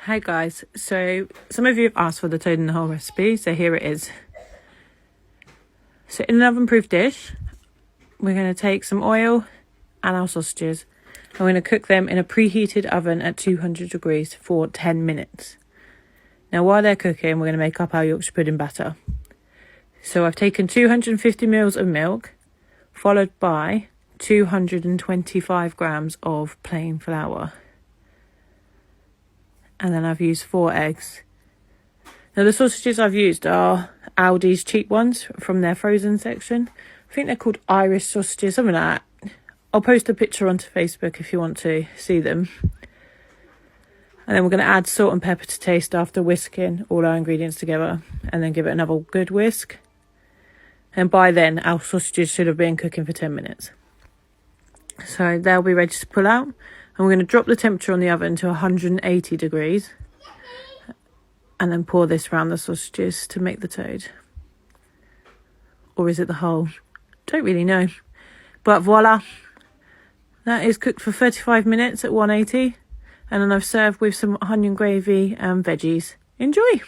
Hi guys, so some of you have asked for the toad in the hole recipe, so here it is. So in an oven-proof dish, we're going to take some oil and our sausages. I'm going to cook them in a preheated oven at 200 degrees for 10 minutes. Now while they're cooking, we're going to make up our Yorkshire pudding batter. So I've taken 250 ml of milk, followed by 225 grams of plain flour. And then I've used 4 eggs. Now the sausages I've used are Aldi's cheap ones from their frozen section. I think they're called Irish sausages, something like that. I'll post a picture onto Facebook if you want to see them. And then we're going to add salt and pepper to taste after whisking all our ingredients together. And then give it another good whisk. And by then our sausages should have been cooking for 10 minutes. So they'll be ready to pull out. And we're going to drop the temperature on the oven to 180 degrees. And then pour this around the sausages to make the toad. Or is it the whole? Don't really know. But voila. That is cooked for 35 minutes at 180. And then I've served with some onion gravy and veggies. Enjoy!